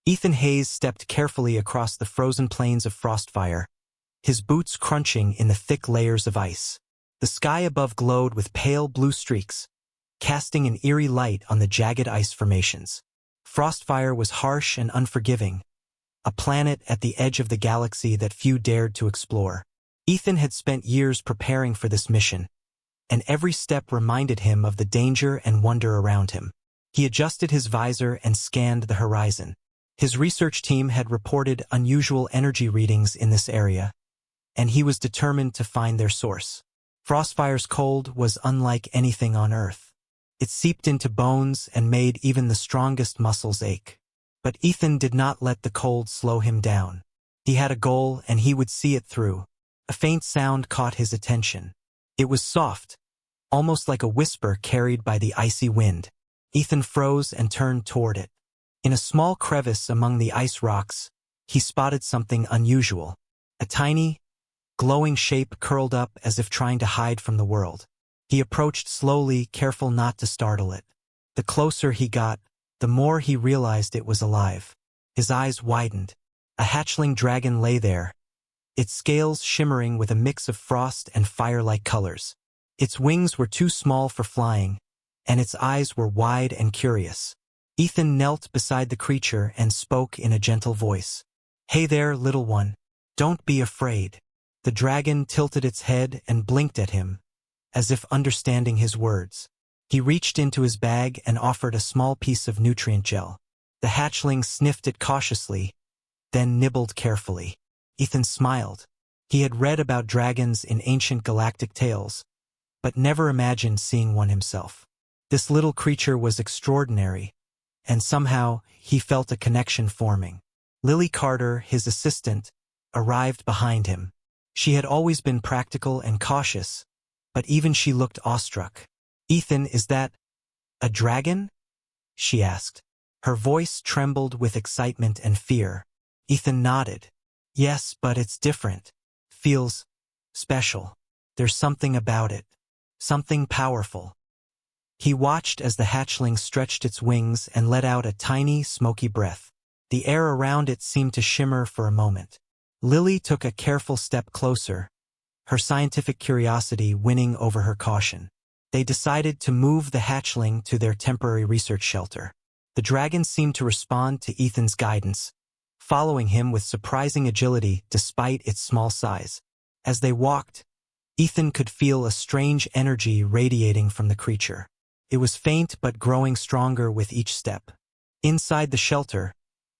Ethan Hayes stepped carefully across the frozen plains of Frostfire, his boots crunching in the thick layers of ice. The sky above glowed with pale blue streaks, casting an eerie light on the jagged ice formations. Frostfire was harsh and unforgiving, a planet at the edge of the galaxy that few dared to explore. Ethan had spent years preparing for this mission, and every step reminded him of the danger and wonder around him. He adjusted his visor and scanned the horizon. His research team had reported unusual energy readings in this area, and he was determined to find their source. Frostfire's cold was unlike anything on Earth. It seeped into bones and made even the strongest muscles ache. But Ethan did not let the cold slow him down. He had a goal, and he would see it through. A faint sound caught his attention. It was soft, almost like a whisper carried by the icy wind. Ethan froze and turned toward it. In a small crevice among the ice rocks, he spotted something unusual. A tiny, glowing shape curled up as if trying to hide from the world. He approached slowly, careful not to startle it. The closer he got, the more he realized it was alive. His eyes widened. A hatchling dragon lay there, its scales shimmering with a mix of frost and fire-like colors. Its wings were too small for flying, and its eyes were wide and curious. Ethan knelt beside the creature and spoke in a gentle voice. "Hey there, little one. Don't be afraid." The dragon tilted its head and blinked at him, as if understanding his words. He reached into his bag and offered a small piece of nutrient gel. The hatchling sniffed it cautiously, then nibbled carefully. Ethan smiled. He had read about dragons in ancient galactic tales, but never imagined seeing one himself. This little creature was extraordinary, and somehow he felt a connection forming. Lily Carter, his assistant, arrived behind him. She had always been practical and cautious, but even she looked awestruck. "Ethan, is that a dragon?" she asked. Her voice trembled with excitement and fear. Ethan nodded. "Yes, but it's different. Feels special. There's something about it. Something powerful." He watched as the hatchling stretched its wings and let out a tiny, smoky breath. The air around it seemed to shimmer for a moment. Lily took a careful step closer, her scientific curiosity winning over her caution. They decided to move the hatchling to their temporary research shelter. The dragon seemed to respond to Ethan's guidance, following him with surprising agility despite its small size. As they walked, Ethan could feel a strange energy radiating from the creature. It was faint but growing stronger with each step. Inside the shelter,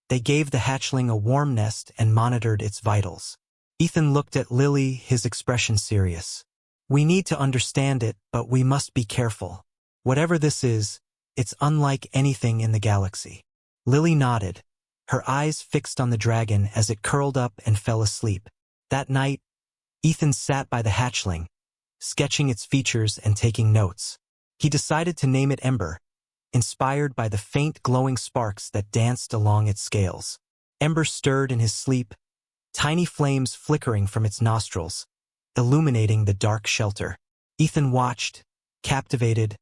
they gave the hatchling a warm nest and monitored its vitals. Ethan looked at Lily, his expression serious. "We need to understand it, but we must be careful. Whatever this is, it's unlike anything in the galaxy." Lily nodded, her eyes fixed on the dragon as it curled up and fell asleep. That night, Ethan sat by the hatchling, sketching its features and taking notes. He decided to name it Ember, inspired by the faint glowing sparks that danced along its scales. Ember stirred in his sleep, tiny flames flickering from its nostrils, illuminating the dark shelter. Ethan watched, captivated,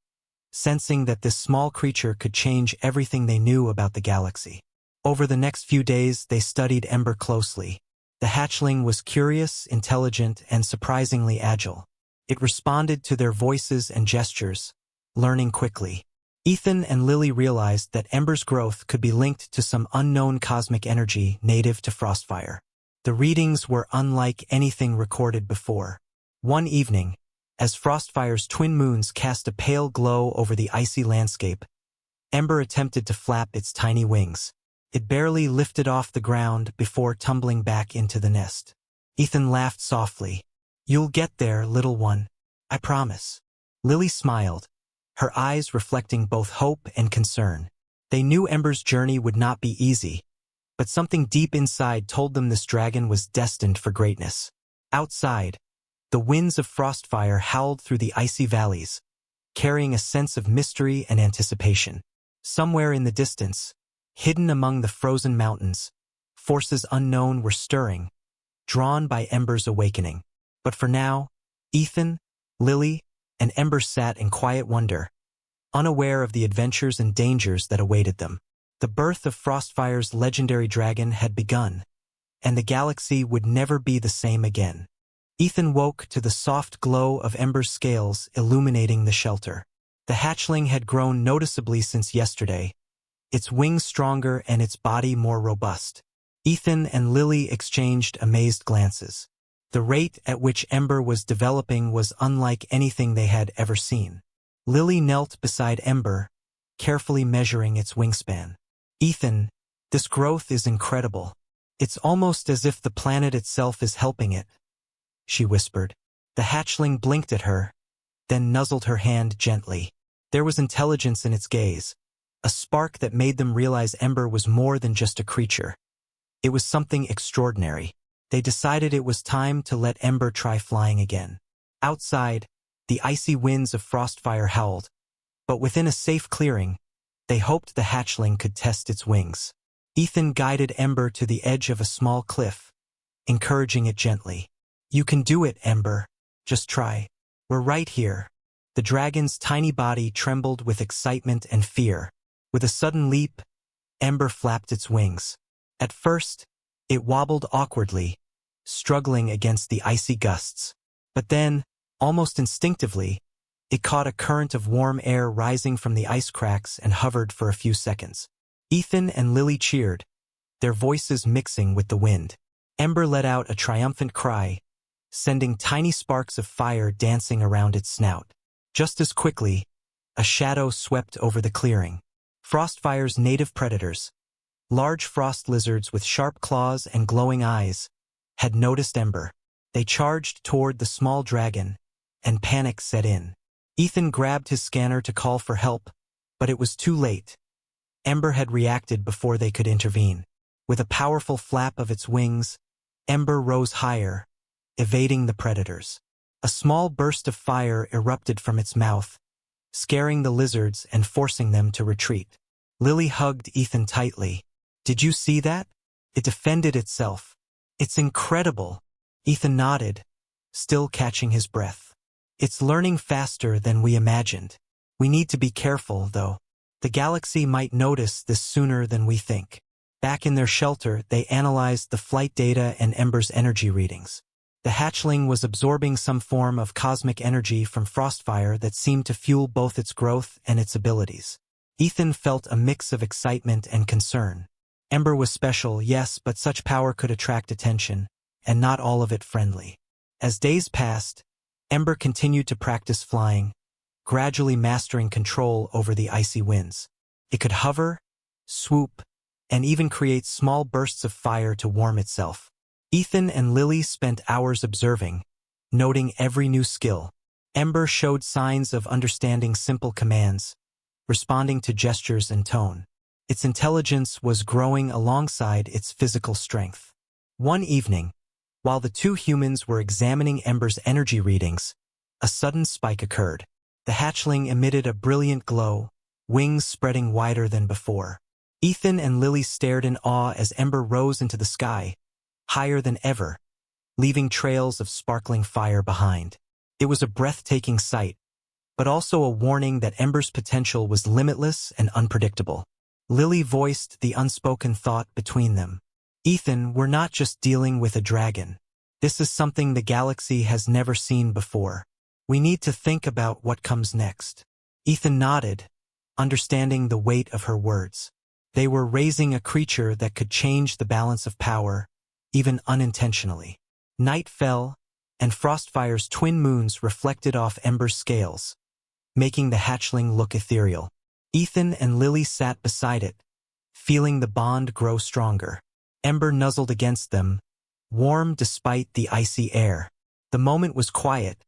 sensing that this small creature could change everything they knew about the galaxy. Over the next few days, they studied Ember closely. The hatchling was curious, intelligent, and surprisingly agile. It responded to their voices and gestures, learning quickly. Ethan and Lily realized that Ember's growth could be linked to some unknown cosmic energy native to Frostfire. The readings were unlike anything recorded before. One evening, as Frostfire's twin moons cast a pale glow over the icy landscape, Ember attempted to flap its tiny wings. It barely lifted off the ground before tumbling back into the nest. Ethan laughed softly. "You'll get there, little one. I promise." Lily smiled, her eyes reflecting both hope and concern. They knew Ember's journey would not be easy, but something deep inside told them this dragon was destined for greatness. Outside, the winds of Frostfire howled through the icy valleys, carrying a sense of mystery and anticipation. Somewhere in the distance, hidden among the frozen mountains, forces unknown were stirring, drawn by Ember's awakening. But for now, Ethan, Lily, and Ember sat in quiet wonder, unaware of the adventures and dangers that awaited them. The birth of Frostfire's legendary dragon had begun, and the galaxy would never be the same again. Ethan woke to the soft glow of Ember's scales illuminating the shelter. The hatchling had grown noticeably since yesterday, its wings stronger and its body more robust. Ethan and Lily exchanged amazed glances. The rate at which Ember was developing was unlike anything they had ever seen. Lily knelt beside Ember, carefully measuring its wingspan. "Ethan, this growth is incredible. It's almost as if the planet itself is helping it," she whispered. The hatchling blinked at her, then nuzzled her hand gently. There was intelligence in its gaze, a spark that made them realize Ember was more than just a creature. It was something extraordinary. They decided it was time to let Ember try flying again. Outside, the icy winds of Frostfire howled, but within a safe clearing, they hoped the hatchling could test its wings. Ethan guided Ember to the edge of a small cliff, encouraging it gently. "You can do it, Ember. Just try. We're right here." The dragon's tiny body trembled with excitement and fear. With a sudden leap, Ember flapped its wings. At first, it wobbled awkwardly, struggling against the icy gusts. But then, almost instinctively, it caught a current of warm air rising from the ice cracks and hovered for a few seconds. Ethan and Lily cheered, their voices mixing with the wind. Ember let out a triumphant cry, sending tiny sparks of fire dancing around its snout. Just as quickly, a shadow swept over the clearing. Frostfire's native predators, large frost lizards with sharp claws and glowing eyes, had noticed Ember. They charged toward the small dragon, and panic set in. Ethan grabbed his scanner to call for help, but it was too late. Ember had reacted before they could intervene. With a powerful flap of its wings, Ember rose higher, evading the predators. A small burst of fire erupted from its mouth, scaring the lizards and forcing them to retreat. Lily hugged Ethan tightly. "Did you see that? It defended itself. It's incredible." Ethan nodded, still catching his breath. "It's learning faster than we imagined. We need to be careful, though. The galaxy might notice this sooner than we think." Back in their shelter, they analyzed the flight data and Ember's energy readings. The hatchling was absorbing some form of cosmic energy from Frostfire that seemed to fuel both its growth and its abilities. Ethan felt a mix of excitement and concern. Ember was special, yes, but such power could attract attention, and not all of it friendly. As days passed, Ember continued to practice flying, gradually mastering control over the icy winds. It could hover, swoop, and even create small bursts of fire to warm itself. Ethan and Lily spent hours observing, noting every new skill. Ember showed signs of understanding simple commands, responding to gestures and tone. Its intelligence was growing alongside its physical strength. One evening, while the two humans were examining Ember's energy readings, a sudden spike occurred. The hatchling emitted a brilliant glow, wings spreading wider than before. Ethan and Lily stared in awe as Ember rose into the sky, higher than ever, leaving trails of sparkling fire behind. It was a breathtaking sight, but also a warning that Ember's potential was limitless and unpredictable. Lily voiced the unspoken thought between them. "Ethan, we're not just dealing with a dragon. This is something the galaxy has never seen before. We need to think about what comes next." Ethan nodded, understanding the weight of her words. They were raising a creature that could change the balance of power, even unintentionally. Night fell, and Frostfire's twin moons reflected off Ember's scales, making the hatchling look ethereal. Ethan and Lily sat beside it, feeling the bond grow stronger. Ember nuzzled against them, warm despite the icy air. The moment was quiet,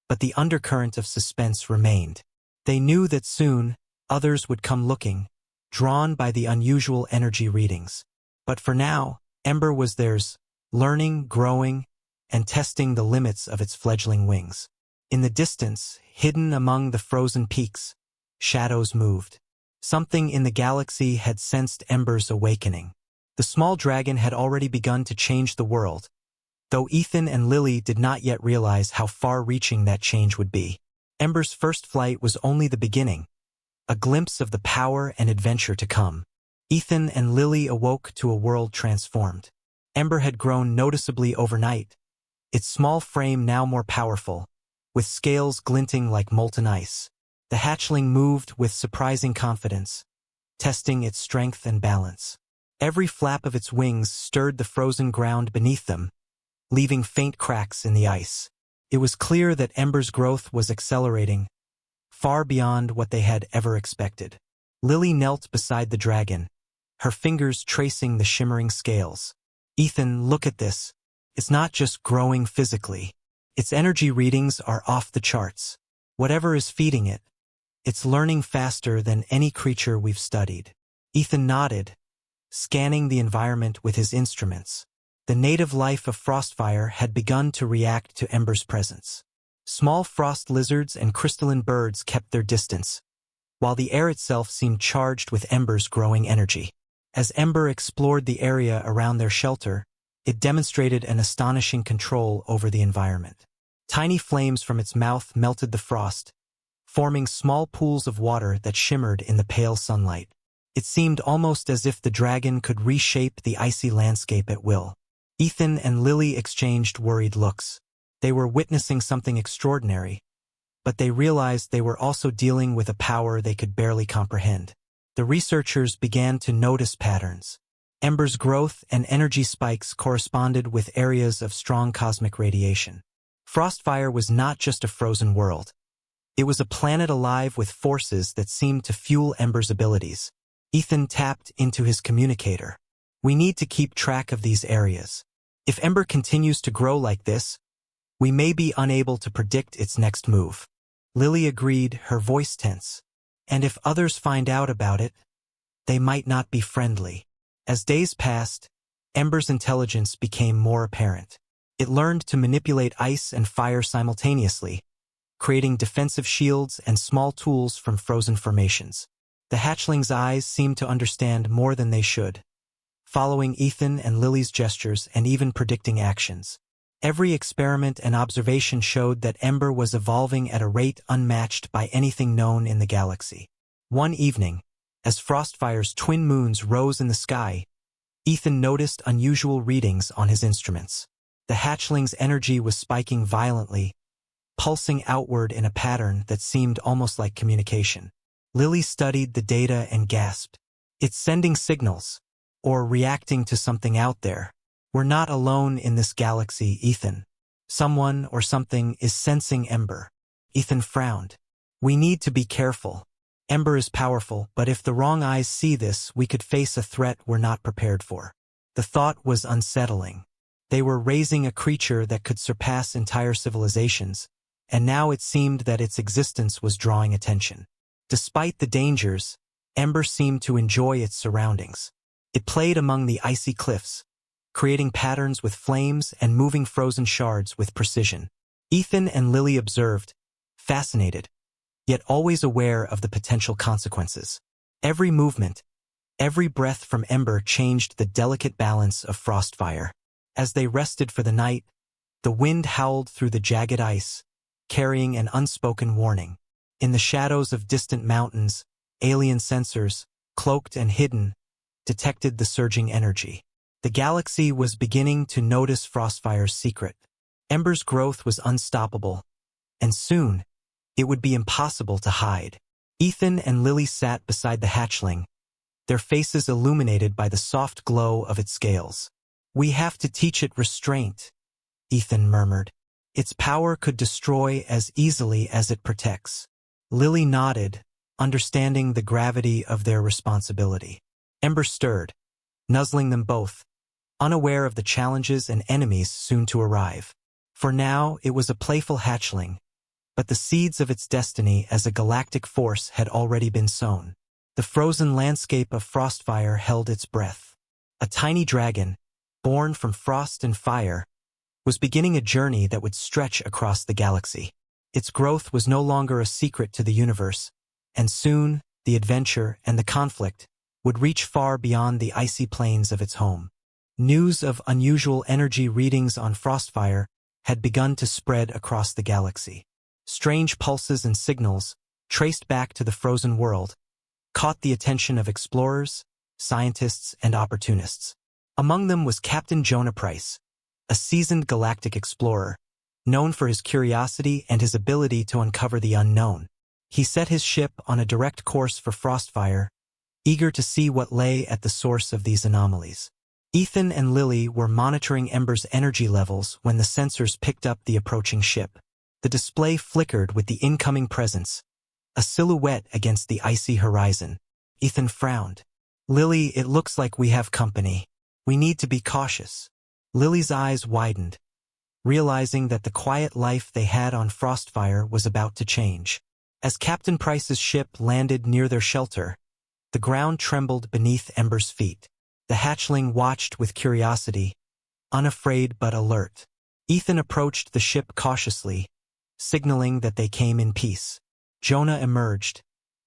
but the undercurrent of suspense remained. They knew that soon, others would come looking, drawn by the unusual energy readings. But for now, Ember was theirs, learning, growing, and testing the limits of its fledgling wings. In the distance, hidden among the frozen peaks, shadows moved. Something in the galaxy had sensed Ember's awakening. The small dragon had already begun to change the world, though Ethan and Lily did not yet realize how far-reaching that change would be. Ember's first flight was only the beginning, a glimpse of the power and adventure to come. Ethan and Lily awoke to a world transformed. Ember had grown noticeably overnight, its small frame now more powerful, with scales glinting like molten ice. The hatchling moved with surprising confidence, testing its strength and balance. Every flap of its wings stirred the frozen ground beneath them, leaving faint cracks in the ice. It was clear that Ember's growth was accelerating, far beyond what they had ever expected. Lily knelt beside the dragon, her fingers tracing the shimmering scales. Ethan, look at this. It's not just growing physically. Its energy readings are off the charts. Whatever is feeding it, it's learning faster than any creature we've studied. Ethan nodded, scanning the environment with his instruments. The native life of Frostfire had begun to react to Ember's presence. Small frost lizards and crystalline birds kept their distance, while the air itself seemed charged with Ember's growing energy. As Ember explored the area around their shelter, it demonstrated an astonishing control over the environment. Tiny flames from its mouth melted the frost, forming small pools of water that shimmered in the pale sunlight. It seemed almost as if the dragon could reshape the icy landscape at will. Ethan and Lily exchanged worried looks. They were witnessing something extraordinary, but they realized they were also dealing with a power they could barely comprehend. The researchers began to notice patterns. Ember's growth and energy spikes corresponded with areas of strong cosmic radiation. Frostfire was not just a frozen world. It was a planet alive with forces that seemed to fuel Ember's abilities. Ethan tapped into his communicator. We need to keep track of these areas. If Ember continues to grow like this, we may be unable to predict its next move. Lily agreed, her voice tense. And if others find out about it, they might not be friendly. As days passed, Ember's intelligence became more apparent. It learned to manipulate ice and fire simultaneously, creating defensive shields and small tools from frozen formations. The hatchling's eyes seemed to understand more than they should, following Ethan and Lily's gestures and even predicting actions. Every experiment and observation showed that Ember was evolving at a rate unmatched by anything known in the galaxy. One evening, as Frostfire's twin moons rose in the sky, Ethan noticed unusual readings on his instruments. The hatchling's energy was spiking violently, pulsing outward in a pattern that seemed almost like communication. Lily studied the data and gasped. It's sending signals, or reacting to something out there. We're not alone in this galaxy, Ethan. Someone or something is sensing Ember. Ethan frowned. We need to be careful. Ember is powerful, but if the wrong eyes see this, we could face a threat we're not prepared for. The thought was unsettling. They were raising a creature that could surpass entire civilizations, and now it seemed that its existence was drawing attention. Despite the dangers, Ember seemed to enjoy its surroundings. It played among the icy cliffs, creating patterns with flames and moving frozen shards with precision. Ethan and Lily observed, fascinated, yet always aware of the potential consequences. Every movement, every breath from Ember changed the delicate balance of Frostfire. As they rested for the night, the wind howled through the jagged ice, carrying an unspoken warning. In the shadows of distant mountains, alien sensors, cloaked and hidden, detected the surging energy. The galaxy was beginning to notice Frostfire's secret. Ember's growth was unstoppable, and soon, it would be impossible to hide. Ethan and Lily sat beside the hatchling, their faces illuminated by the soft glow of its scales. We have to teach it restraint, Ethan murmured. Its power could destroy as easily as it protects. Lily nodded, understanding the gravity of their responsibility. Ember stirred, nuzzling them both, unaware of the challenges and enemies soon to arrive. For now, it was a playful hatchling, but the seeds of its destiny as a galactic force had already been sown. The frozen landscape of Frostfire held its breath. A tiny dragon, born from frost and fire, was beginning a journey that would stretch across the galaxy. Its growth was no longer a secret to the universe, and soon, the adventure and the conflict would reach far beyond the icy plains of its home. News of unusual energy readings on Frostfire had begun to spread across the galaxy. Strange pulses and signals, traced back to the frozen world, caught the attention of explorers scientists, and opportunists. Among them was Captain Jonah Price, a seasoned galactic explorer, known for his curiosity and his ability to uncover the unknown. He set his ship on a direct course for Frostfire, eager to see what lay at the source of these anomalies. Ethan and Lily were monitoring Ember's energy levels when the sensors picked up the approaching ship. The display flickered with the incoming presence, a silhouette against the icy horizon. Ethan frowned. "Lily, it looks like we have company. We need to be cautious." Lily's eyes widened, realizing that the quiet life they had on Frostfire was about to change. As Captain Price's ship landed near their shelter, the ground trembled beneath Ember's feet. The hatchling watched with curiosity, unafraid but alert. Ethan approached the ship cautiously, signaling that they came in peace. Jonah emerged,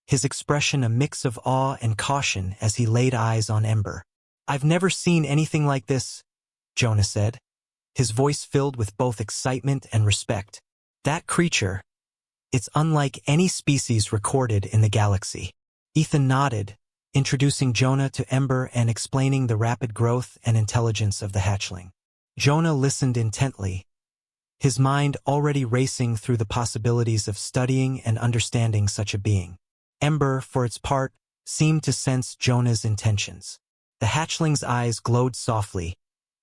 his expression a mix of awe and caution as he laid eyes on Ember. "I've never seen anything like this," Jonah said, his voice filled with both excitement and respect. "That creature, it's unlike any species recorded in the galaxy." Ethan nodded, introducing Jonah to Ember and explaining the rapid growth and intelligence of the hatchling. Jonah listened intently, his mind already racing through the possibilities of studying and understanding such a being. Ember, for its part, seemed to sense Jonah's intentions. The hatchling's eyes glowed softly,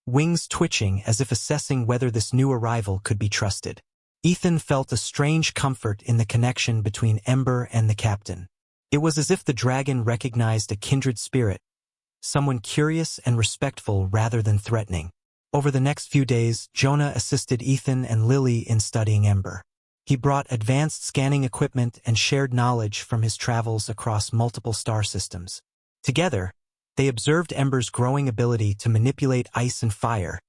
wings twitching as if assessing whether this new arrival could be trusted. Ethan felt a strange comfort in the connection between Ember and the captain. It was as if the dragon recognized a kindred spirit, someone curious and respectful rather than threatening. Over the next few days, Jonah assisted Ethan and Lily in studying Ember. He brought advanced scanning equipment and shared knowledge from his travels across multiple star systems. Together, they observed Ember's growing ability to manipulate ice and fire,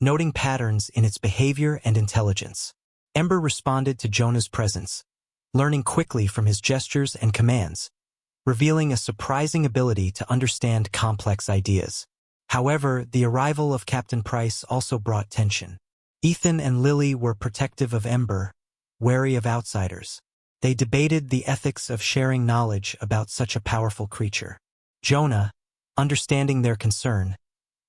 noting patterns in its behavior and intelligence. Ember responded to Jonah's presence, learning quickly from his gestures and commands, revealing a surprising ability to understand complex ideas. However, the arrival of Captain Price also brought tension. Ethan and Lily were protective of Ember, wary of outsiders. They debated the ethics of sharing knowledge about such a powerful creature. Jonah, understanding their concern,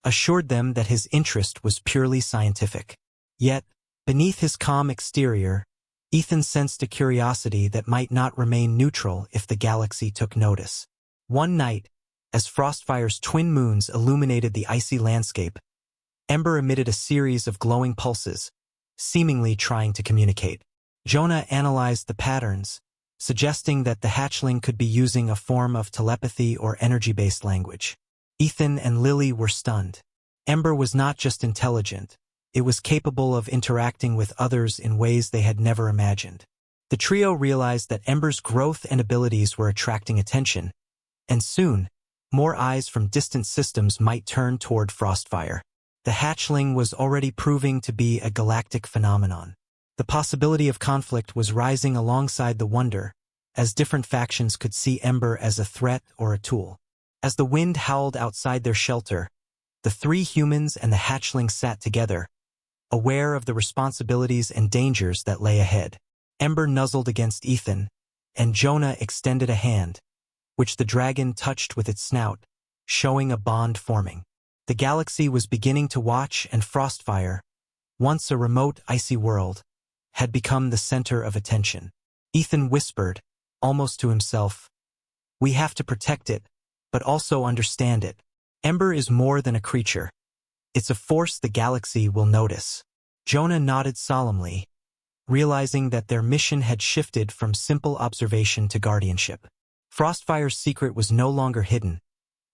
assured them that his interest was purely scientific. Yet, beneath his calm exterior, Ethan sensed a curiosity that might not remain neutral if the galaxy took notice. One night, as Frostfire's twin moons illuminated the icy landscape, Ember emitted a series of glowing pulses, seemingly trying to communicate. Jonah analyzed the patterns, suggesting that the hatchling could be using a form of telepathy or energy-based language. Ethan and Lily were stunned. Ember was not just intelligent, it was capable of interacting with others in ways they had never imagined. The trio realized that Ember's growth and abilities were attracting attention, and soon, more eyes from distant systems might turn toward Frostfire. The hatchling was already proving to be a galactic phenomenon. The possibility of conflict was rising alongside the wonder, as different factions could see Ember as a threat or a tool. As the wind howled outside their shelter, the three humans and the hatchling sat together, aware of the responsibilities and dangers that lay ahead. Ember nuzzled against Ethan, and Jonah extended a hand, which the dragon touched with its snout, showing a bond forming. The galaxy was beginning to watch, and Frostfire, once a remote, icy world, had become the center of attention. Ethan whispered, almost to himself, "We have to protect it, but also understand it. Ember is more than a creature. It's a force the galaxy will notice." Jonah nodded solemnly, realizing that their mission had shifted from simple observation to guardianship. Frostfire's secret was no longer hidden,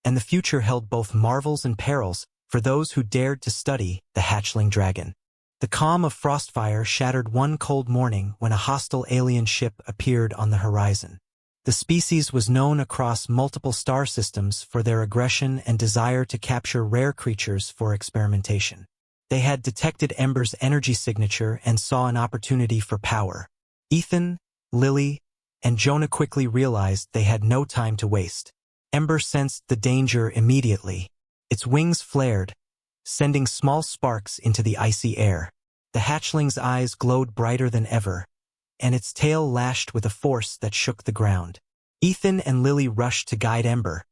and the future held both marvels and perils for those who dared to study the hatchling dragon. The calm of Frostfire shattered one cold morning when a hostile alien ship appeared on the horizon. The species was known across multiple star systems for their aggression and desire to capture rare creatures for experimentation. They had detected Ember's energy signature and saw an opportunity for power. Ethan, Lily, and Jonah quickly realized they had no time to waste. Ember sensed the danger immediately. Its wings flared, sending small sparks into the icy air. The hatchling's eyes glowed brighter than ever, and its tail lashed with a force that shook the ground. Ethan and Lily rushed to guide Ember,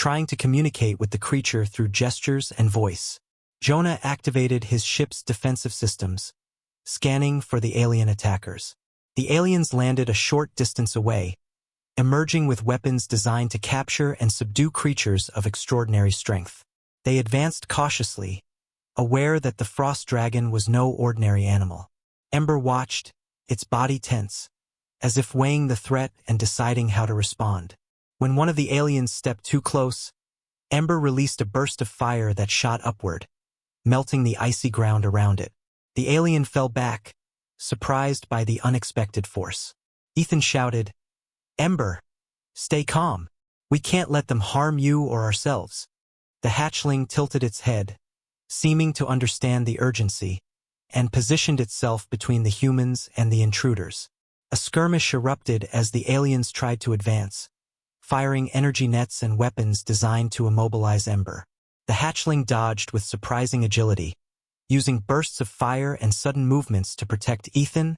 trying to communicate with the creature through gestures and voice. Jonah activated his ship's defensive systems, scanning for the alien attackers. The aliens landed a short distance away, emerging with weapons designed to capture and subdue creatures of extraordinary strength. They advanced cautiously, aware that the frost dragon was no ordinary animal. Ember watched, its body tense, as if weighing the threat and deciding how to respond. When one of the aliens stepped too close, Ember released a burst of fire that shot upward, melting the icy ground around it. The alien fell back, surprised by the unexpected force. Ethan shouted, "Ember, stay calm. We can't let them harm you or ourselves." The hatchling tilted its head, seeming to understand the urgency, and positioned itself between the humans and the intruders. A skirmish erupted as the aliens tried to advance, firing energy nets and weapons designed to immobilize Ember. The hatchling dodged with surprising agility, using bursts of fire and sudden movements to protect Ethan,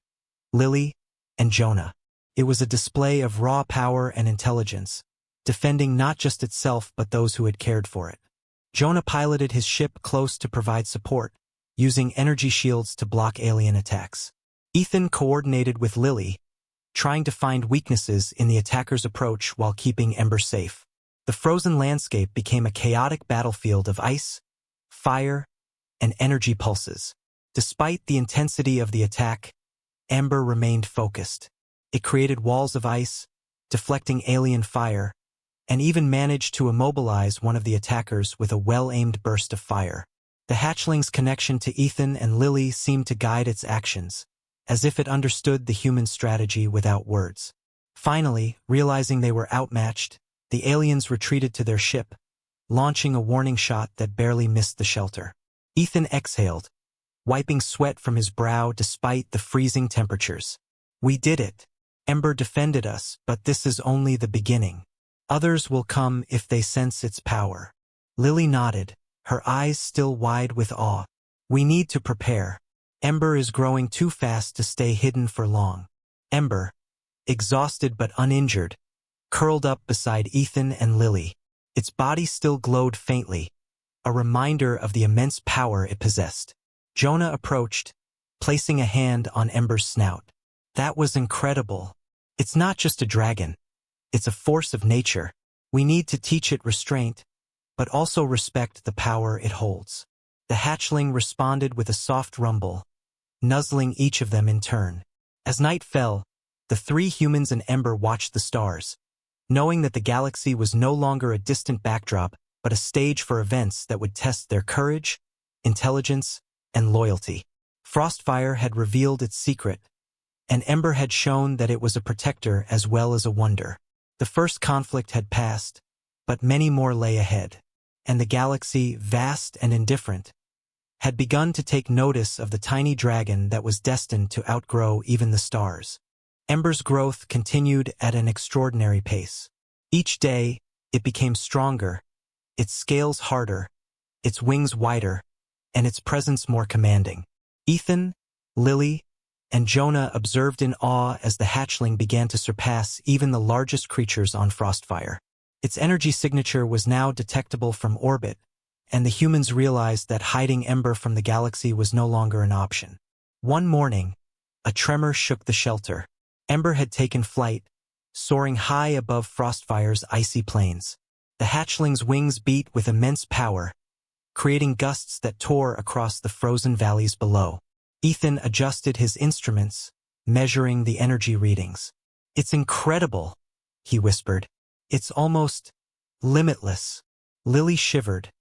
Lily, and Jonah. It was a display of raw power and intelligence, defending not just itself but those who had cared for it. Jonah piloted his ship close to provide support, using energy shields to block alien attacks. Ethan coordinated with Lily, trying to find weaknesses in the attacker's approach while keeping Ember safe. The frozen landscape became a chaotic battlefield of ice, fire, and energy pulses. Despite the intensity of the attack, Ember remained focused. It created walls of ice, deflecting alien fire, and even managed to immobilize one of the attackers with a well-aimed burst of fire. The hatchling's connection to Ethan and Lily seemed to guide its actions, as if it understood the human strategy without words. Finally, realizing they were outmatched, the aliens retreated to their ship, launching a warning shot that barely missed the shelter. Ethan exhaled, wiping sweat from his brow despite the freezing temperatures. "We did it. Ember defended us, but this is only the beginning. Others will come if they sense its power." Lily nodded, her eyes still wide with awe. "We need to prepare. Ember is growing too fast to stay hidden for long." Ember, exhausted but uninjured, curled up beside Ethan and Lily. Its body still glowed faintly, a reminder of the immense power it possessed. Jonah approached, placing a hand on Ember's snout. "That was incredible. It's not just a dragon. It's a force of nature. We need to teach it restraint, but also respect the power it holds." The hatchling responded with a soft rumble, nuzzling each of them in turn. As night fell, the three humans and Ember watched the stars, knowing that the galaxy was no longer a distant backdrop, but a stage for events that would test their courage, intelligence, and loyalty. Frostfire had revealed its secret, and Ember had shown that it was a protector as well as a wonder. The first conflict had passed, but many more lay ahead, and the galaxy, vast and indifferent, had begun to take notice of the tiny dragon that was destined to outgrow even the stars. Ember's growth continued at an extraordinary pace. Each day, it became stronger, its scales harder, its wings wider, and its presence more commanding. Ethan, Lily, and Jonah observed in awe as the hatchling began to surpass even the largest creatures on Frostfire. Its energy signature was now detectable from orbit, and the humans realized that hiding Ember from the galaxy was no longer an option. One morning, a tremor shook the shelter. Ember had taken flight, soaring high above Frostfire's icy plains. The hatchling's wings beat with immense power, creating gusts that tore across the frozen valleys below. Ethan adjusted his instruments, measuring the energy readings. "It's incredible," he whispered. "It's almost limitless." Lily shivered,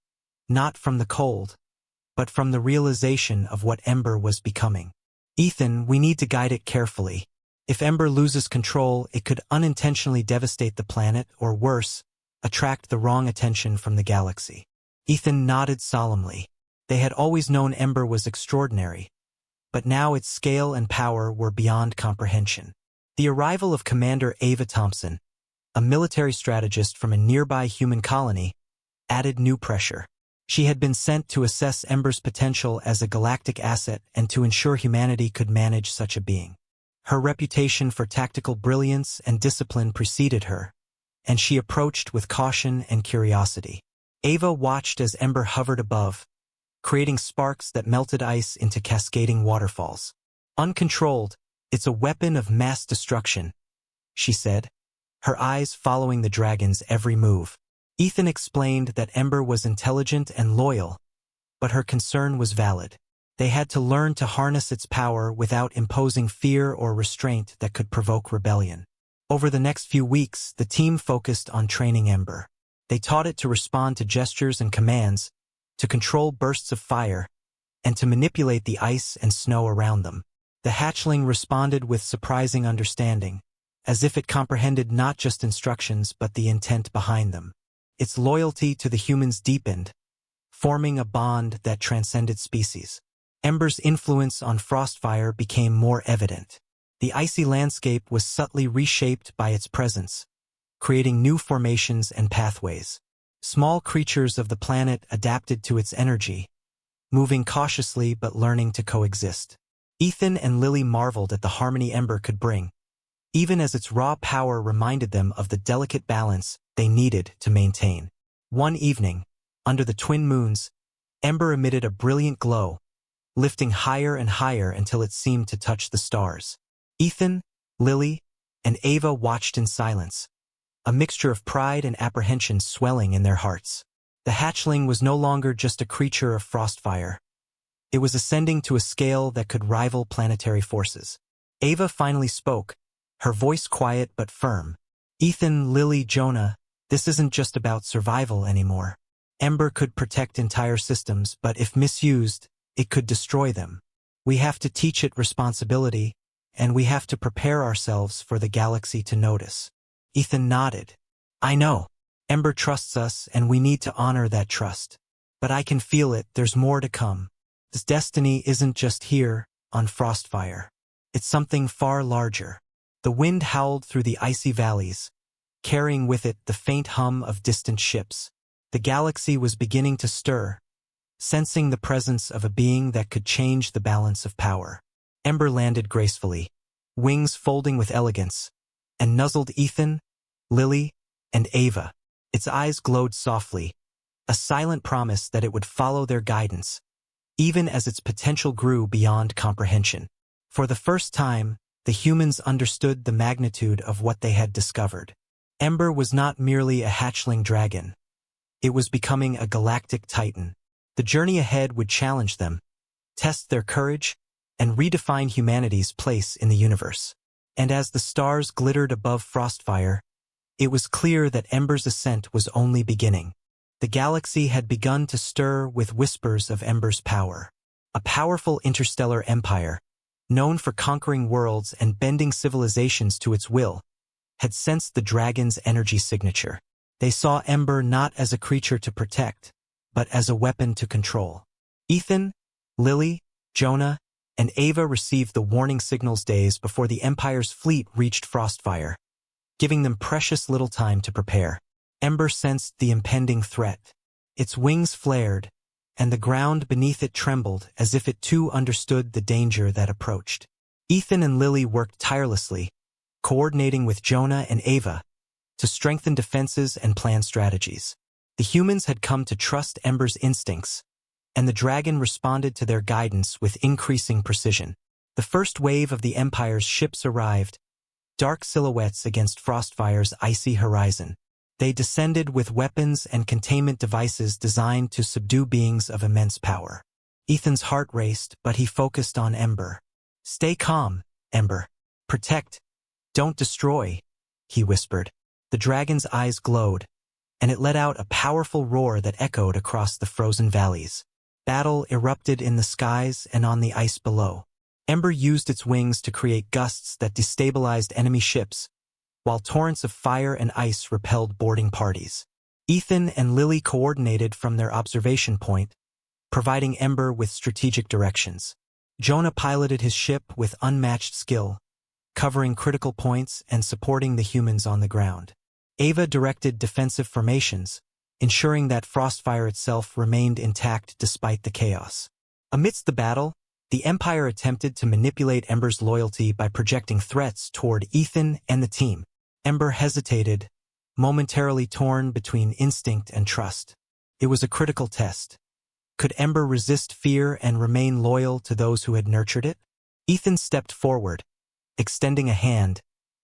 not from the cold, but from the realization of what Ember was becoming. "Ethan, we need to guide it carefully. If Ember loses control, it could unintentionally devastate the planet, or worse, attract the wrong attention from the galaxy." Ethan nodded solemnly. They had always known Ember was extraordinary, but now its scale and power were beyond comprehension. The arrival of Commander Ava Thompson, a military strategist from a nearby human colony, added new pressure. She had been sent to assess Ember's potential as a galactic asset and to ensure humanity could manage such a being. Her reputation for tactical brilliance and discipline preceded her, and she approached with caution and curiosity. Ava watched as Ember hovered above, creating sparks that melted ice into cascading waterfalls. Uncontrolled, it's a weapon of mass destruction, she said, her eyes following the dragon's every move. Ethan explained that Ember was intelligent and loyal, but her concern was valid. They had to learn to harness its power without imposing fear or restraint that could provoke rebellion. Over the next few weeks, the team focused on training Ember. They taught it to respond to gestures and commands, to control bursts of fire, and to manipulate the ice and snow around them. The hatchling responded with surprising understanding, as if it comprehended not just instructions but the intent behind them. Its loyalty to the humans deepened, forming a bond that transcended species. Ember's influence on Frostfire became more evident. The icy landscape was subtly reshaped by its presence, creating new formations and pathways. Small creatures of the planet adapted to its energy, moving cautiously but learning to coexist. Ethan and Lily marveled at the harmony Ember could bring, even as its raw power reminded them of the delicate balance they needed to maintain. One evening, under the twin moons, Ember emitted a brilliant glow, lifting higher and higher until it seemed to touch the stars. Ethan, Lily, and Ava watched in silence, a mixture of pride and apprehension swelling in their hearts. The hatchling was no longer just a creature of Frostfire. It was ascending to a scale that could rival planetary forces. Ava finally spoke, her voice quiet but firm. Ethan, Lily, Jonah, this isn't just about survival anymore. Ember could protect entire systems, but if misused, it could destroy them. We have to teach it responsibility, and we have to prepare ourselves for the galaxy to notice. Ethan nodded. I know. Ember trusts us, and we need to honor that trust. But I can feel it, there's more to come. This destiny isn't just here, on Frostfire. It's something far larger. The wind howled through the icy valleys, carrying with it the faint hum of distant ships. The galaxy was beginning to stir, sensing the presence of a being that could change the balance of power. Ember landed gracefully, wings folding with elegance, and nuzzled Ethan, Lily, and Ava. Its eyes glowed softly, a silent promise that it would follow their guidance, even as its potential grew beyond comprehension. For the first time, the humans understood the magnitude of what they had discovered. Ember was not merely a hatchling dragon. It was becoming a galactic titan. The journey ahead would challenge them, test their courage, and redefine humanity's place in the universe. And as the stars glittered above Frostfire, it was clear that Ember's ascent was only beginning. The galaxy had begun to stir with whispers of Ember's power. A powerful interstellar empire, known for conquering worlds and bending civilizations to its will, had sensed the dragon's energy signature. They saw Ember not as a creature to protect, but as a weapon to control. Ethan, Lily, Jonah, and Ava received the warning signals days before the Empire's fleet reached Frostfire, giving them precious little time to prepare. Ember sensed the impending threat. Its wings flared, and the ground beneath it trembled as if it too understood the danger that approached. Ethan and Lily worked tirelessly, coordinating with Jonah and Ava, to strengthen defenses and plan strategies. The humans had come to trust Ember's instincts, and the dragon responded to their guidance with increasing precision. The first wave of the Empire's ships arrived, dark silhouettes against Frostfire's icy horizon. They descended with weapons and containment devices designed to subdue beings of immense power. Ethan's heart raced, but he focused on Ember. Stay calm, Ember. Protect. Don't destroy, he whispered. The dragon's eyes glowed, and it let out a powerful roar that echoed across the frozen valleys. Battle erupted in the skies and on the ice below. Ember used its wings to create gusts that destabilized enemy ships, while torrents of fire and ice repelled boarding parties. Ethan and Lily coordinated from their observation point, providing Ember with strategic directions. Jonah piloted his ship with unmatched skill, covering critical points and supporting the humans on the ground. Ava directed defensive formations, ensuring that Frostfire itself remained intact despite the chaos. Amidst the battle, the Empire attempted to manipulate Ember's loyalty by projecting threats toward Ethan and the team. Ember hesitated, momentarily torn between instinct and trust. It was a critical test. Could Ember resist fear and remain loyal to those who had nurtured it? Ethan stepped forward, extending a hand,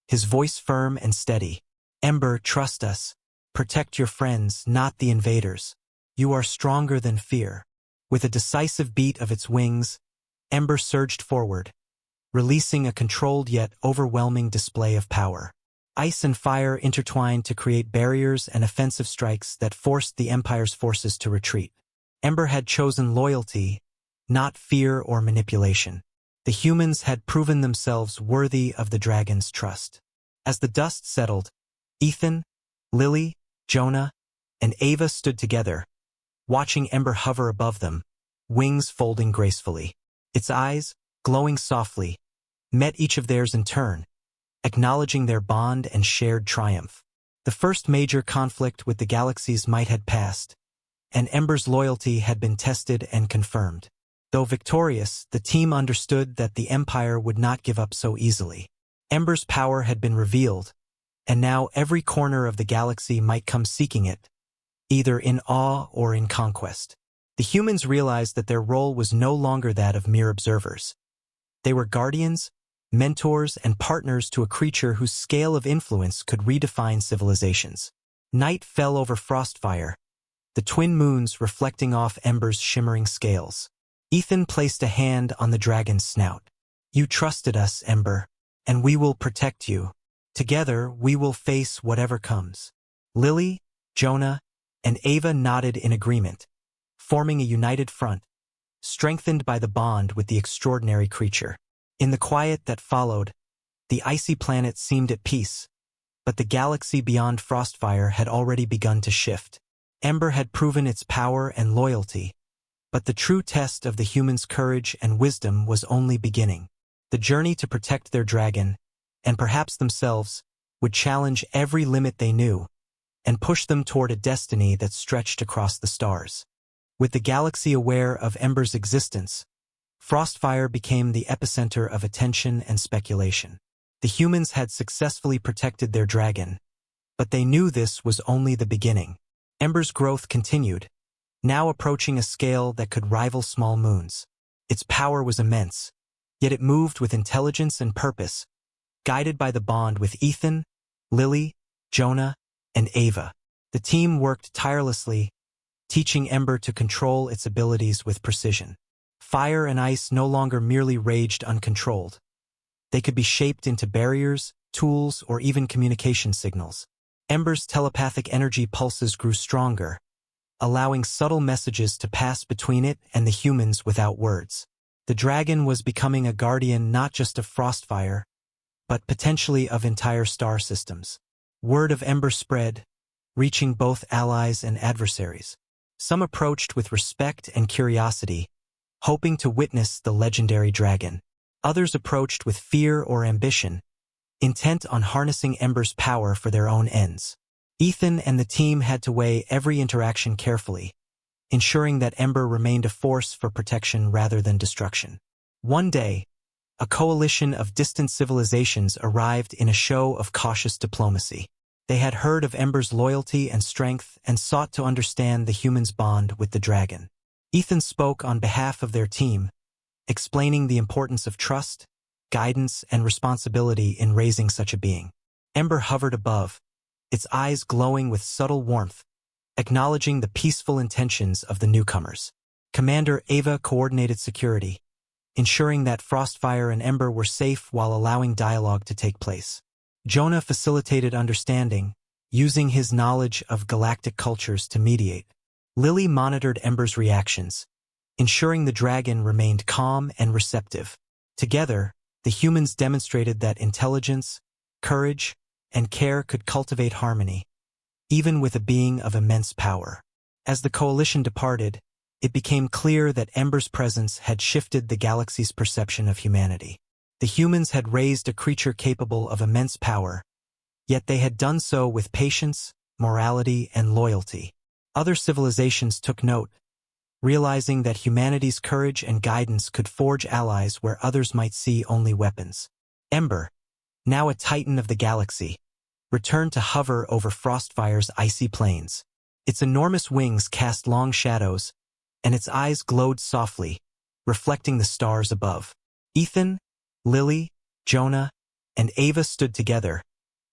his voice firm and steady. Ember, trust us. Protect your friends, not the invaders. You are stronger than fear. With a decisive beat of its wings, Ember surged forward, releasing a controlled yet overwhelming display of power. Ice and fire intertwined to create barriers and offensive strikes that forced the Empire's forces to retreat. Ember had chosen loyalty, not fear or manipulation. The humans had proven themselves worthy of the dragon's trust. As the dust settled, Ethan, Lily, Jonah, and Ava stood together, watching Ember hover above them, wings folding gracefully. Its eyes, glowing softly, met each of theirs in turn, acknowledging their bond and shared triumph. The first major conflict with the galaxies might had passed, and Ember's loyalty had been tested and confirmed. Though victorious, the team understood that the Empire would not give up so easily. Ember's power had been revealed, and now every corner of the galaxy might come seeking it, either in awe or in conquest. The humans realized that their role was no longer that of mere observers. They were guardians, mentors, and partners to a creature whose scale of influence could redefine civilizations. Night fell over Frostfire, the twin moons reflecting off Ember's shimmering scales. Ethan placed a hand on the dragon's snout. You trusted us, Ember, and we will protect you. Together, we will face whatever comes. Lily, Jonah, and Ava nodded in agreement, forming a united front, strengthened by the bond with the extraordinary creature. In the quiet that followed, the icy planet seemed at peace, but the galaxy beyond Frostfire had already begun to shift. Ember had proven its power and loyalty, but the true test of the humans' courage and wisdom was only beginning. The journey to protect their dragon, and perhaps themselves, would challenge every limit they knew, and push them toward a destiny that stretched across the stars. With the galaxy aware of Ember's existence, Frostfire became the epicenter of attention and speculation. The humans had successfully protected their dragon, but they knew this was only the beginning. Ember's growth continued, now approaching a scale that could rival small moons. Its power was immense, yet it moved with intelligence and purpose, guided by the bond with Ethan, Lily, Jonah, and Ava. The team worked tirelessly, teaching Ember to control its abilities with precision. Fire and ice no longer merely raged uncontrolled. They could be shaped into barriers, tools, or even communication signals. Ember's telepathic energy pulses grew stronger, allowing subtle messages to pass between it and the humans without words. The dragon was becoming a guardian not just of Frostfire, but potentially of entire star systems. Word of Ember spread, reaching both allies and adversaries. Some approached with respect and curiosity, hoping to witness the legendary dragon. Others approached with fear or ambition, intent on harnessing Ember's power for their own ends. Ethan and the team had to weigh every interaction carefully, ensuring that Ember remained a force for protection rather than destruction. One day, a coalition of distant civilizations arrived in a show of cautious diplomacy. They had heard of Ember's loyalty and strength and sought to understand the humans' bond with the dragon. Ethan spoke on behalf of their team, explaining the importance of trust, guidance, and responsibility in raising such a being. Ember hovered above, its eyes glowing with subtle warmth, acknowledging the peaceful intentions of the newcomers. Commander Ava coordinated security, ensuring that Frostfire and Ember were safe while allowing dialogue to take place. Jonah facilitated understanding, using his knowledge of galactic cultures to mediate. Lily monitored Ember's reactions, ensuring the dragon remained calm and receptive. Together, the humans demonstrated that intelligence, courage, and care could cultivate harmony, even with a being of immense power. As the coalition departed, it became clear that Ember's presence had shifted the galaxy's perception of humanity. The humans had raised a creature capable of immense power, yet they had done so with patience, morality, and loyalty. Other civilizations took note, realizing that humanity's courage and guidance could forge allies where others might see only weapons. Ember, now a titan of the galaxy, returned to hover over Frostfire's icy plains. Its enormous wings cast long shadows, and its eyes glowed softly, reflecting the stars above. Ethan, Lily, Jonah, and Ava stood together,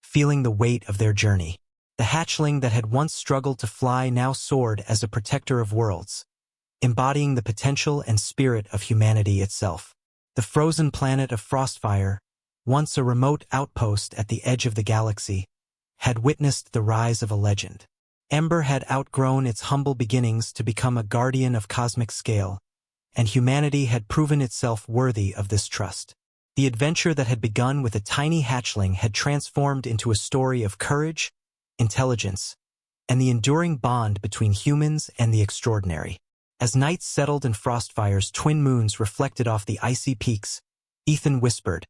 feeling the weight of their journey. The hatchling that had once struggled to fly now soared as a protector of worlds, embodying the potential and spirit of humanity itself. The frozen planet of Frostfire, once a remote outpost at the edge of the galaxy, had witnessed the rise of a legend. Ember had outgrown its humble beginnings to become a guardian of cosmic scale, and humanity had proven itself worthy of this trust. The adventure that had begun with a tiny hatchling had transformed into a story of courage, intelligence, and the enduring bond between humans and the extraordinary. As night settled and Frostfire's twin moons reflected off the icy peaks, Ethan whispered,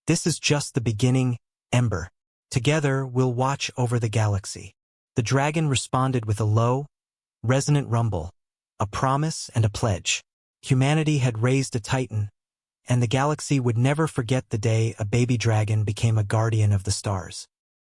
"This is just the beginning, Ember. Together we'll watch over the galaxy." The dragon responded with a low, resonant rumble, a promise and a pledge. Humanity had raised a titan, and the galaxy would never forget the day a baby dragon became a guardian of the stars.